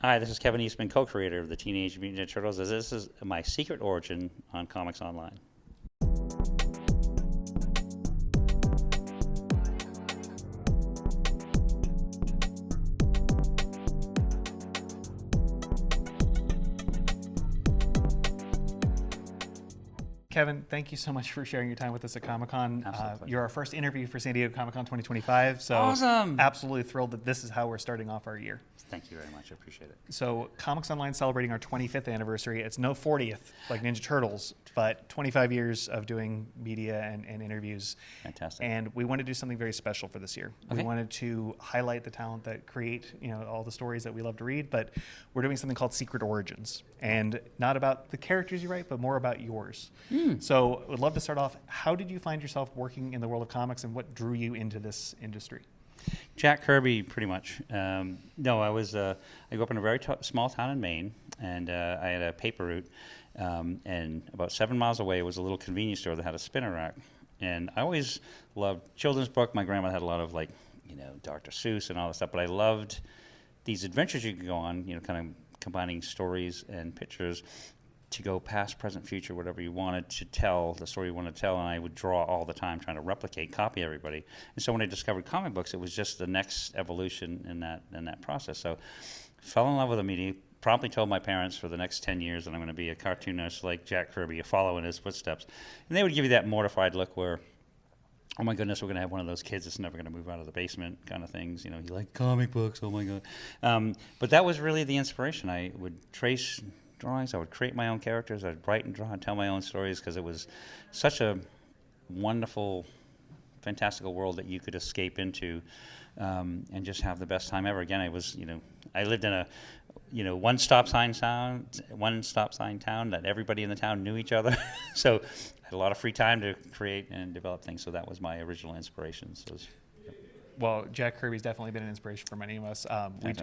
Hi, this is Kevin Eastman, co-creator of the Teenage Mutant Ninja Turtles. This is my secret origin on Comics Online. Kevin, thank you so much for sharing your time with us at Comic-Con. Absolutely. You're our first interview for San Diego Comic-Con 2025, so Awesome. Absolutely thrilled that this is how we're starting off our year. Thank you very much. I appreciate it. So Comics Online celebrating our 25th anniversary. It's no 40th like Ninja Turtles, but 25 years of doing media and interviews. Fantastic. And we want to do something very special for this year. Okay. We wanted to highlight the talent that create, all the stories that we love to read, but we're doing something called Secret Origins. And not about the characters you write, but more about yours. So I would love to start off, how did you find yourself working in the world of comics and what drew you into this industry? Jack Kirby, pretty much. No, I grew up in a very small town in Maine, and I had a paper route, and about 7 miles away was a little convenience store that had a spinner rack. And I always loved children's book. My grandma had a lot of Dr. Seuss and all that stuff, but I loved these adventures you could go on, kind of combining stories and pictures to go past, present, future, whatever you wanted to tell, the story you wanted to tell, and I would draw all the time, trying to replicate, copy everybody. And so when I discovered comic books, it was just the next evolution in that process. So fell in love with the medium, promptly told my parents for the next 10 years that I'm going to be a cartoonist like Jack Kirby, follow in his footsteps. And they would give you that mortified look where, oh my goodness, we're going to have one of those kids that's never going to move out of the basement kind of things. You like comic books, oh my God. But that was really the inspiration. I would trace drawings, I would create my own characters, I'd write and draw and tell my own stories because it was such a wonderful, fantastical world that you could escape into and just have the best time ever. Again, I lived in a one stop sign town that everybody in the town knew each other. So I had a lot of free time to create and develop things. So that was my original inspiration. So Well, Jack Kirby's definitely been an inspiration for many of us.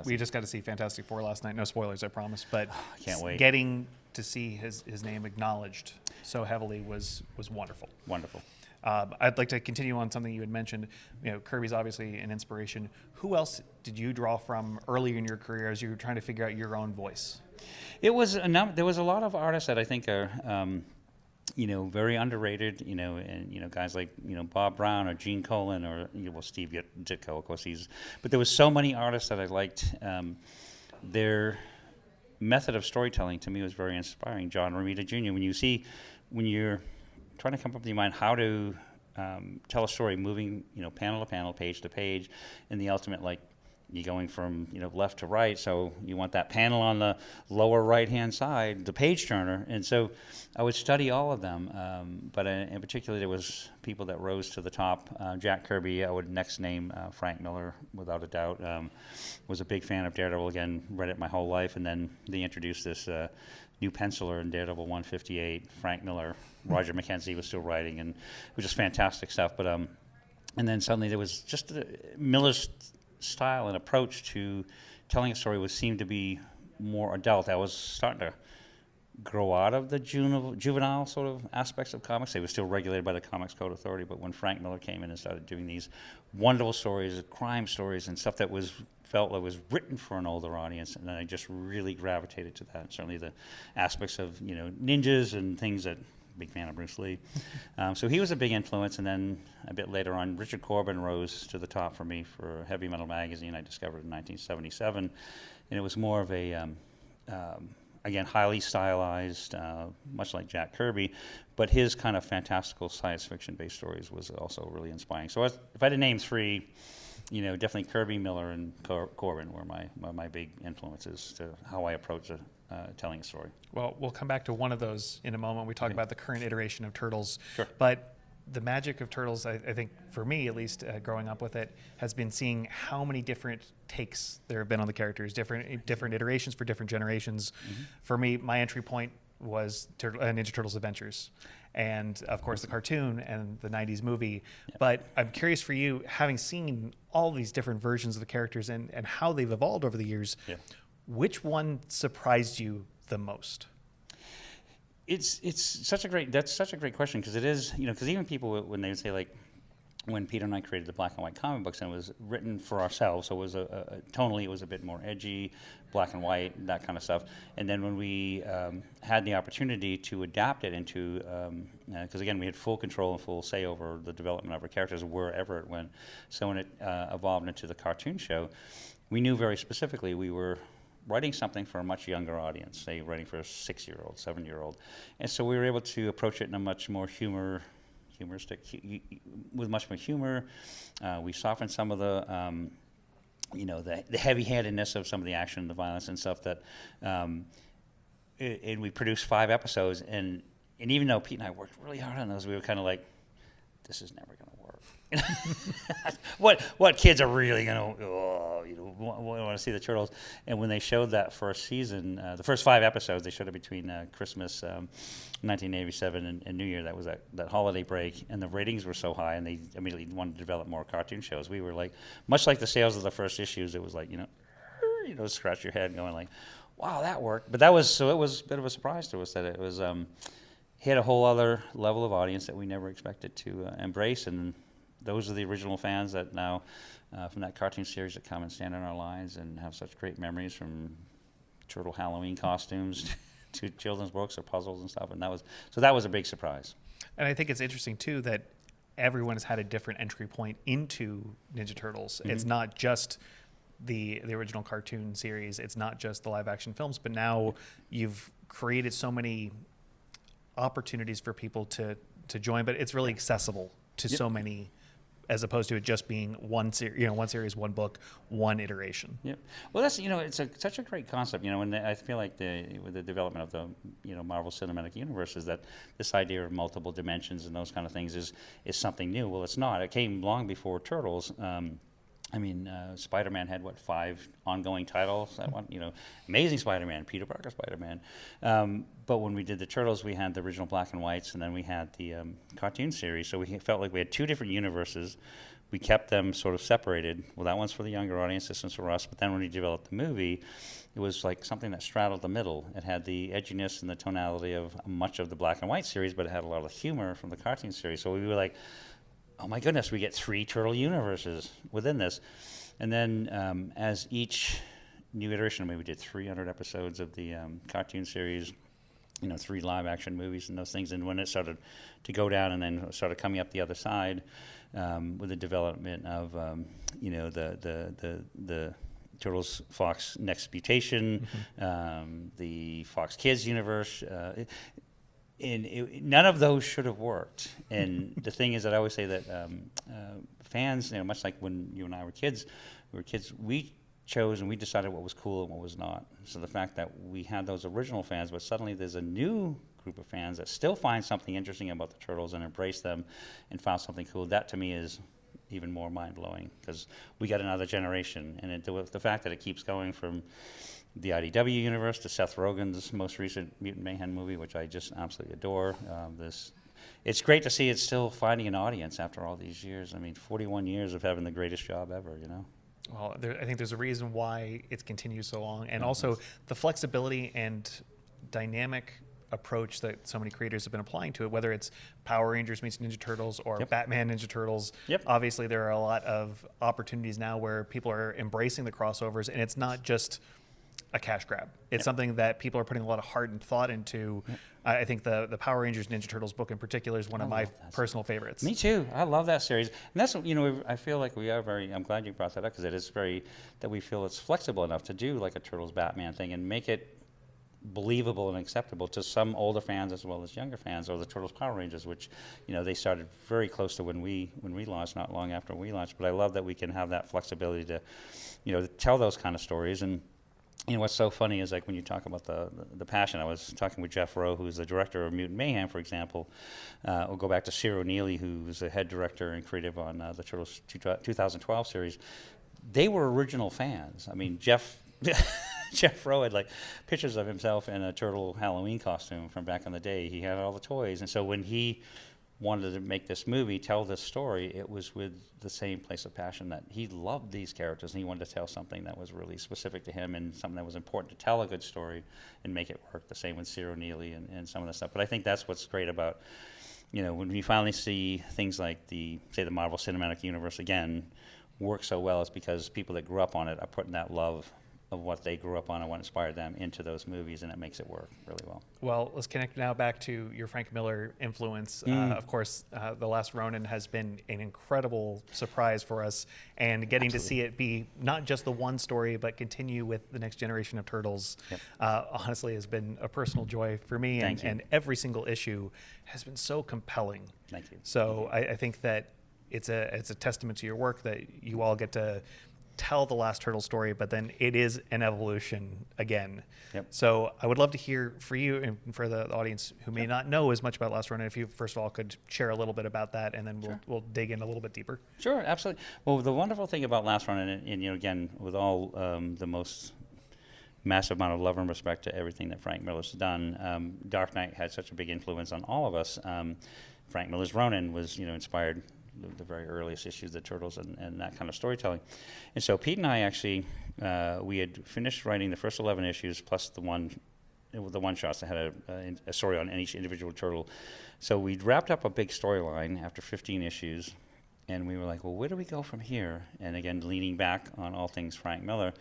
We just got to see Fantastic Four last night. No spoilers, I promise. But I can't wait. Getting to see his name acknowledged so heavily was wonderful. Wonderful. I'd like to continue on something you had mentioned. Kirby's obviously an inspiration. Who else did you draw from earlier in your career as you were trying to figure out your own voice? There was a lot of artists that I think are very underrated, and, guys like, Bob Brown or Gene Colan or, Steve Ditko, of course, but there was so many artists that I liked. Their method of storytelling to me was very inspiring. John Romita Jr., when you're trying to come up with your mind how to tell a story moving, panel to panel, page to page, and the ultimate, you're going from left to right, so you want that panel on the lower right-hand side, the page turner, and so I would study all of them. But in particular, there was people that rose to the top. Jack Kirby, I would next name Frank Miller, without a doubt. Was a big fan of Daredevil. Again, read it my whole life, and then they introduced this new penciler in Daredevil 158. Frank Miller, Roger McKenzie was still writing, and it was just fantastic stuff. But and then suddenly there was just Miller's style and approach to telling a story seemed to be more adult. I was starting to grow out of the juvenile sort of aspects of comics. They were still regulated by the Comics Code Authority, but when Frank Miller came in and started doing these wonderful stories, crime stories, and stuff that felt like was written for an older audience, and then I just really gravitated to that. And certainly the aspects of ninjas and things that. Big fan of Bruce Lee. So he was a big influence, and then a bit later on, Richard Corbin rose to the top for me for Heavy Metal magazine I discovered in 1977, and it was more of a, again, highly stylized, much like Jack Kirby, but his kind of fantastical science fiction-based stories was also really inspiring. So if I had to name three, definitely Kirby, Miller, and Corbin were my big influences to how I approach telling a story. Well, we'll come back to one of those in a moment. We talk about the current iteration of Turtles. Sure. But the magic of Turtles, I think, for me at least, growing up with it, has been seeing how many different takes there have been on the characters, different iterations for different generations. Mm-hmm. For me, my entry point was Ninja Turtles Adventures. And, of course, the cartoon and the 90s movie. Yep. But I'm curious for you, having seen all these different versions of the characters and how they've evolved over the years, which one surprised you the most? That's such a great question, because it is, because even people, when they would say when Peter and I created the black and white comic books, and it was written for ourselves, so it was tonally it was a bit more edgy, black and white, that kind of stuff. And then when we had the opportunity to adapt it into, because again we had full control and full say over the development of our characters wherever it went. So when it evolved into the cartoon show, we knew very specifically we were writing something for a much younger audience, say writing for a 6-year-old, 7-year-old, and so we were able to approach it in a much more humoristic, with much more humor. We softened some of the, the heavy-handedness of some of the action and the violence and stuff that, and we produced 5 episodes, and even though Pete and I worked really hard on those, we were kind of like, this is never going to work. What kids are really going to, want to see the Turtles? And when they showed that first season, the first 5 episodes, they showed it between Christmas 1987 and New Year. That was that holiday break, and the ratings were so high, and they immediately wanted to develop more cartoon shows. We were like, much like the sales of the first issues, it was like, scratch your head going like, wow, that worked. But it was a bit of a surprise to us that it was hit a whole other level of audience that we never expected to embrace. And those are the original fans that now, from that cartoon series, that come and stand in our lives and have such great memories, from turtle Halloween costumes to children's books or puzzles and stuff. And that was a big surprise. And I think it's interesting too that everyone has had a different entry point into Ninja Turtles. Mm-hmm. It's not just the original cartoon series. It's not just the live action films, but now you've created so many opportunities for people to join, but it's really accessible to so many, as opposed to it just being one series, one book, one iteration. Yep. Well, that's it's such a great concept. And I feel like with the development of the Marvel Cinematic Universe is that this idea of multiple dimensions and those kind of things is something new. Well, it's not. It came long before Turtles. Spider-Man had 5 ongoing titles. That one, Amazing Spider-Man, Peter Parker Spider-Man. But when we did the Turtles, we had the original black and whites, and then we had the cartoon series. So we felt like we had 2 different universes. We kept them sort of separated. Well, that one's for the younger audience, this one's for us. But then when we developed the movie, it was like something that straddled the middle. It had the edginess and the tonality of much of the black and white series, but it had a lot of humor from the cartoon series. So we were like, oh my goodness, we get 3 turtle universes within this. And then as each new iteration, we did 300 episodes of the cartoon series, 3 live action movies and those things. And when it started to go down and then started coming up the other side with the development of, the Turtles Fox Next Mutation, the Fox Kids universe, none of those should have worked. And the thing is that I always say that fans, much like when you and I were kids, we chose and we decided what was cool and what was not. So the fact that we had those original fans, but suddenly there's a new group of fans that still find something interesting about the Turtles and embrace them and found something cool, that to me is even more mind-blowing, because we got another generation. And the fact that it keeps going from the IDW universe to Seth Rogen's most recent Mutant Mayhem movie, which I just absolutely adore. It's great to see it's still finding an audience after all these years. 41 years of having the greatest job ever, Well, I think there's a reason why it's continued so long, and also the flexibility and dynamic approach that so many creators have been applying to it, whether it's Power Rangers meets Ninja Turtles or Batman Ninja Turtles. Obviously, there are a lot of opportunities now where people are embracing the crossovers, and it's not just a cash grab. It's something that people are putting a lot of heart and thought into. I think the Power Rangers Ninja Turtles book in particular is one of my personal favorites. Me too. I love that series. And that's, I feel like we are I'm glad you brought that up, because it is that we feel it's flexible enough to do like a Turtles Batman thing and make it believable and acceptable to some older fans as well as younger fans, or the Turtles Power Rangers, which they started very close to when we launched, not long after we launched. But I love that we can have that flexibility to tell those kind of stories. And what's so funny is, like, when you talk about the passion, I was talking with Jeff Rowe, who's the director of Mutant Mayhem, for example. We'll go back to Ciro Neely, who's the head director and creative on the Turtles 2012 series. They were original fans. Jeff Rowe had pictures of himself in a turtle Halloween costume from back in the day. He had all the toys, and so when he wanted to make this movie, tell this story, it was with the same place of passion that he loved these characters, and he wanted to tell something that was really specific to him and something that was important to tell a good story and make it work. The same with Ciro Neely and some of the stuff. But I think that's what's great about when we finally see things like the Marvel Cinematic Universe again work so well, it's because people that grew up on it are putting that love of what they grew up on and what inspired them into those movies, and it makes it work really well. Well, let's connect now back to your Frank Miller influence. Of course, The Last Ronin has been an incredible surprise for us, and getting to see it be not just the one story, but continue with the next generation of Turtles, honestly has been a personal joy for me, and every single issue has been so compelling. Thank you. So I think that it's a testament to your work that you all get to tell the last Turtle story, but then it is an evolution again. So I would love to hear for you and for the audience who may not know as much about Last Ronin, if you first of all could share a little bit about that, and then we'll dig in a little bit deeper. Sure, absolutely. Well, the wonderful thing about Last Ronin, and again, with all the most massive amount of love and respect to everything that Frank Miller's done, Dark Knight had such a big influence on all of us. Frank Miller's Ronin was, inspired the very earliest issues of the Turtles and that kind of storytelling. And so Pete and I actually, we had finished writing the first 11 issues plus the one-shots that had a story on each individual turtle. So we'd wrapped up a big storyline after 15 issues, and we were like, well, where do we go from here? And again, leaning back on all things Frank Miller,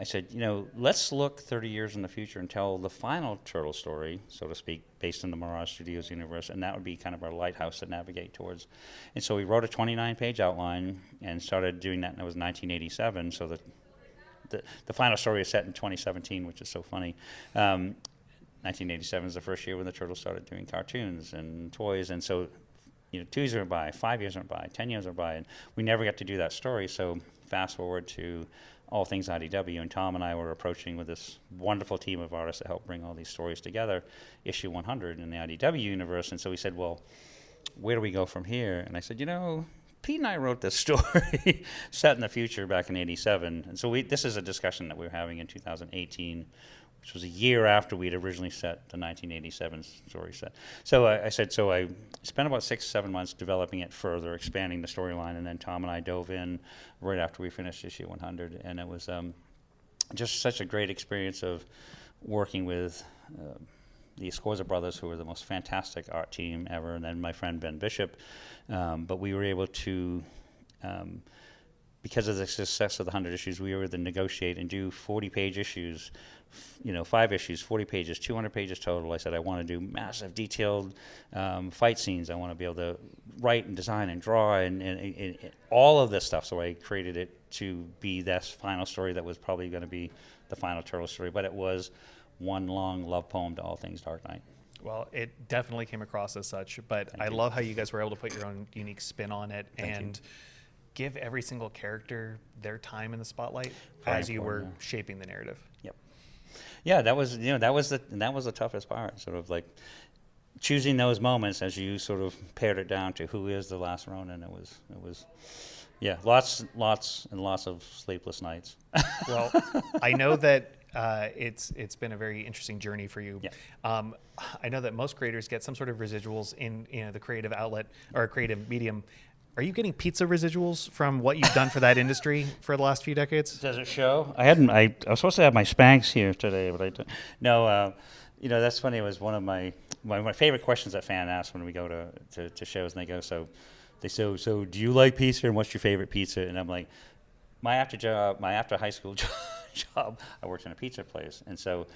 I said, let's look 30 years in the future and tell the final Turtle story, so to speak, based on the Mirage Studios universe, and that would be kind of our lighthouse to navigate towards. And so we wrote a 29-page outline and started doing that, and it was 1987, so the final story is set in 2017, which is so funny. 1987 is the first year when the Turtles started doing cartoons and toys, and so 2 years went by, 5 years went by, 10 years went by, and we never got to do that story. So fast forward to all things IDW, and Tom and I were approaching with this wonderful team of artists that helped bring all these stories together, issue 100 in the IDW universe. And so we said, well, where do we go from here? And I said, Pete and I wrote this story set in the future back in '87. And so this is a discussion that we were having in 2018, which was a year after we'd originally set the 1987 story set. So I spent about 6-7 months developing it further, expanding the storyline, and then Tom and I dove in right after we finished issue 100, and it was just such a great experience of working with the Escorza brothers, who were the most fantastic art team ever, and then my friend Ben Bishop. But we were able to, because of the success of the 100 issues, we were able to negotiate and do 40-page issues, 5 issues, 40 pages, 200 pages total. I said I want to do massive, detailed fight scenes. I want to be able to write and design and draw and all of this stuff. So I created it to be this final story that was probably going to be the final Turtle story, but it was one long love poem to all things Dark Knight. Well, it definitely came across as such, but I love how you guys were able to put your own unique spin on it and give every single character their time in the spotlight as you were shaping the narrative. Yep. Yeah, that was the toughest part, sort of like choosing those moments as you sort of pared it down to who is the Last Ronin. It was lots and lots of sleepless nights. Well, I know that it's been a very interesting journey for you. Yeah. I know that most creators get some sort of residuals in the creative outlet or creative medium. Are you getting pizza residuals from what you've done for that industry for the last few decades? Does it show? I was supposed to have my Spanx here today, but I don't. No, that's funny. It was one of my favorite questions that fan asks when we go to shows, and they go, so do you like pizza, and what's your favorite pizza? And I'm like, my after high school job, I worked in a pizza place, and so,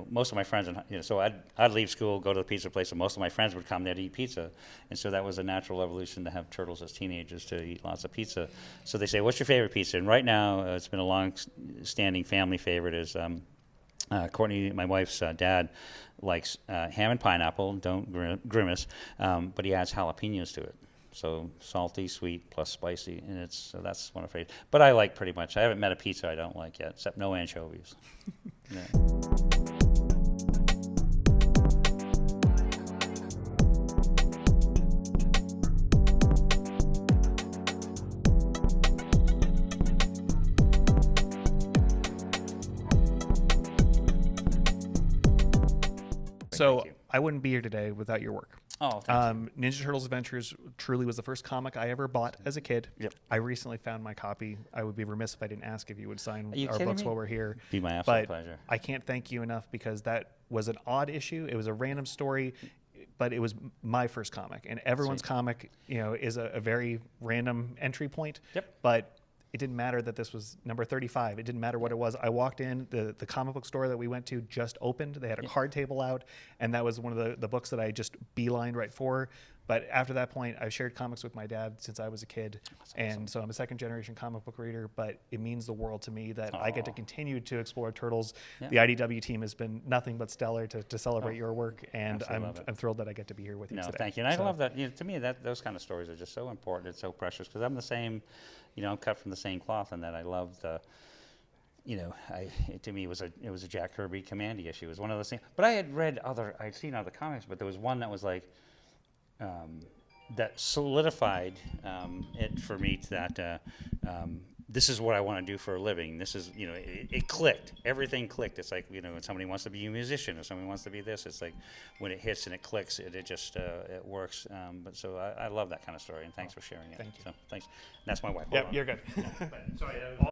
most of my friends, so I'd leave school, go to the pizza place, and most of my friends would come there to eat pizza, and so that was a natural evolution to have Turtles as teenagers to eat lots of pizza. So they say, what's your favorite pizza? And right now, it's been a long-standing family favorite is Courtney, my wife's dad, likes ham and pineapple. Don't grimace, but he adds jalapenos to it. So salty, sweet, plus spicy, and so that's one of my favorites. But I like pretty much. I haven't met a pizza I don't like yet, except no anchovies. Yeah. So I wouldn't be here today without your work. Oh, thank you. Ninja Turtles Adventures truly was the first comic I ever bought as a kid. Yep. I recently found my copy. I would be remiss if I didn't ask if you would sign our books me? while we're here. Be my absolute pleasure. I can't thank you enough because that was an odd issue. It was a random story. but it was my first comic, and everyone's comic, is a very random entry point. Yep. But it didn't matter that this was number 35. It didn't matter what it was. I walked in, the comic book store that we went to just opened. They had a card table out, and that was one of the books that I just beelined right for. But after that point, I've shared comics with my dad since I was a kid. And so I'm a second generation comic book reader, but it means the world to me that I get to continue to explore Turtles. The IDW team has been nothing but stellar to celebrate your work, and I'm thrilled that I get to be here with you today. Thank you. And I love that. To me, those kind of stories are just so important. It's so precious because I'm the same, I'm cut from the same cloth, and that I love the, to me it was a Jack Kirby Commandy issue. It was one of those things. But I'd seen other comics, but there was one that was like, that solidified it for me that this is what I want to do for a living. This is, it clicked. Everything clicked. It's like, when somebody wants to be a musician or somebody wants to be this, it's like when it hits and it clicks, it just it works. But so I love that kind of story, and thanks for sharing it. Thank you. So thanks. And that's my wife. Yep, you're good. Sorry.